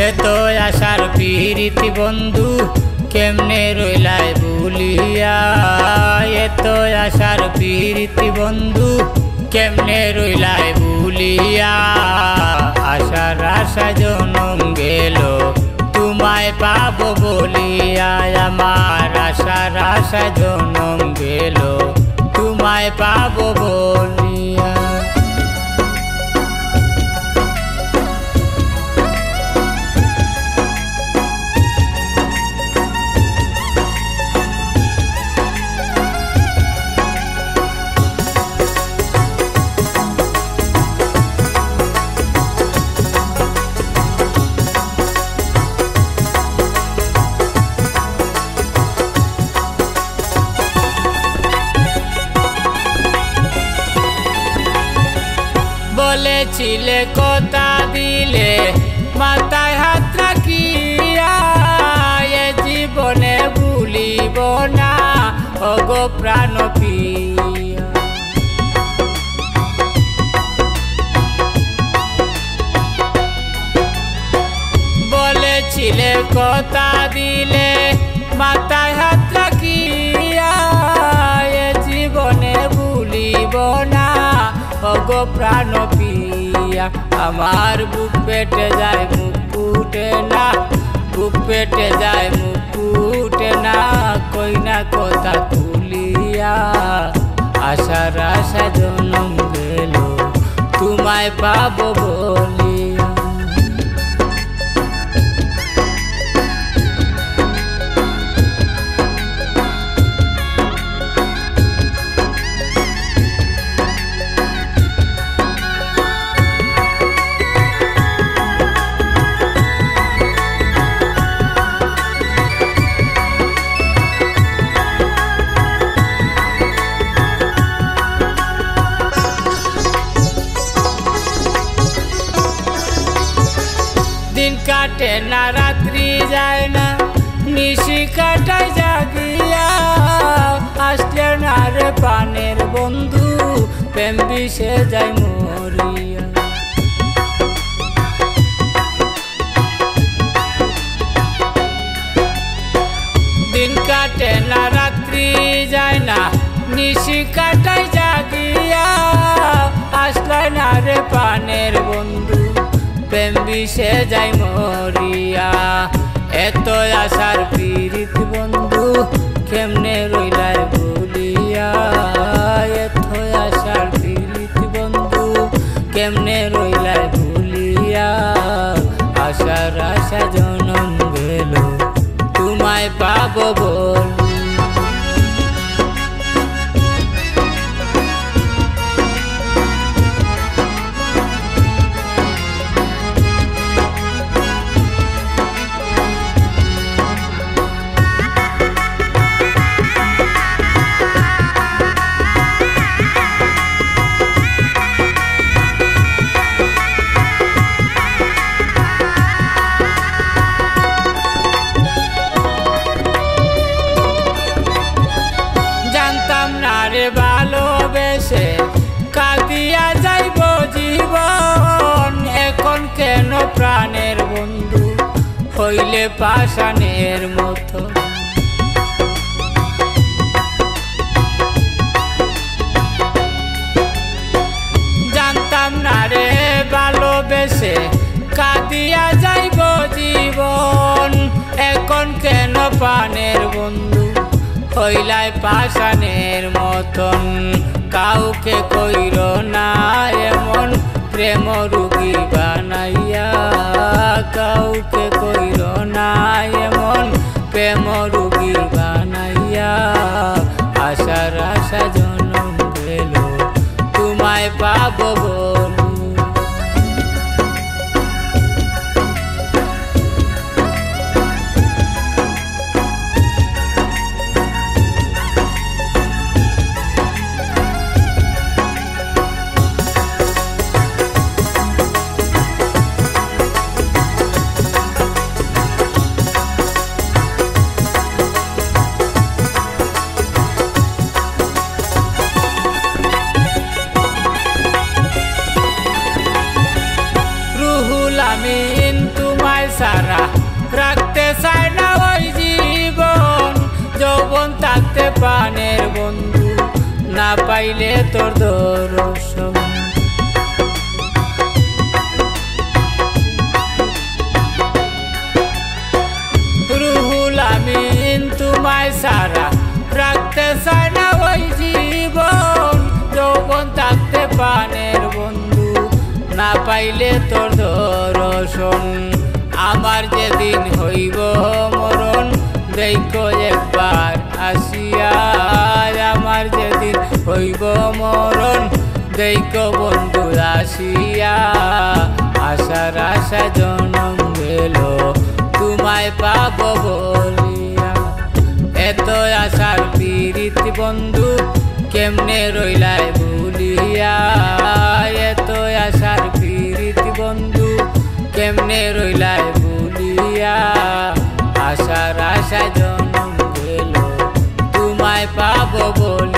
এত আশার প্রীতি বন্ধু কেমনে রইলাই ভুলিয়া, এত আশার প্রীতি বন্ধু কেমনে রইলাই ভুলিয়া। আশার আশা জনম গেল তোমায় পাবো বলিয়া, আমার আশার আশা জনম গেল তোমায় পাবো বলিয়া। বলেছিলে কথা দিলে মাথায় হাত রাখিয়া, এ জীবনে ভুলিব না ওগো প্রাণ প্রিয়া। বলেছিলে কথা দিলে মাথায় হাত রাখিয়া, এ জীবনে ভুলিব না ওগো প্রাণ প্রিয়া। আমার বুক পেটে যায় মুখ ফুটে না, বুক পেটে যায় মুখ ফুটে না, কই না কথা তুলিয়া। আশার আশা জনম গেল তোমায় পাবো বলিয়া। দিন কাটে না রাত্রি যায় না, নিশি কাটায় জাগিয়া, আসলে না রে প্রাণের বন্ধু প্রেম বিষে যায় মরিয়া। দিন কাটে না রাত্রি যায় না, নিশি কাটায় জাগিয়া, আসলে না রে প্রাণের বন্ধু প্রেম বিষে যায় মরিয়া। এত আশার প্রীতি বন্ধু কেমনে রইলাই ভুলিয়া, এত আশার প্রীতি বন্ধু কেমনে রইলাই ভুলিয়া। আশার আশা জনম গেল তোমায় পাবো বলিয়া। ভালোবেসে কাঁদিয়া যাইব জীবন, এখন কেন প্রাণের বন্ধু হইলে পাষাণের মতো। জানতাম না রে ভালোবেসে কাঁদিয়া যাইব জীবন, এখন কেন প্রাণের বন্ধু হইলাই পাষাণের মতন। কাউকে কইর না এমন প্রেম রুগী বানাইয়া, কাউকে কইর না এমন প্রেম রুগী বানাইয়া। আশার আশা জনম গেল তোমায় পাবো বলিয়া। সারা রাখতে চায় না ওই জীবন, যৌবন থাকতে প্রাণের বন্ধু, না পাইলে তোর দর্শন। রুহুল আমিন তোমায় সারা রাখতে চায় না ওই জীবন, যৌবন থাকতে প্রাণের বন্ধু, না পাইলে তোর দর্শন। আমার যেদিন হইব মরণ দেখো একবার আসিয়া, আমার যেদিন হইব মরণ দেখো বন্ধু আসিয়া। আশার আশা জনম গেল তোমায় পাবো বলিয়া, এত আশার পীড়িত বন্ধু কেমনে রইলাই ভুলিয়া, এত আশার পীড়িত বন্ধু কেমনে রইলাই ভুলিয়া। আশার আশা জনম গেল তোমায় পাবো বলিয়া।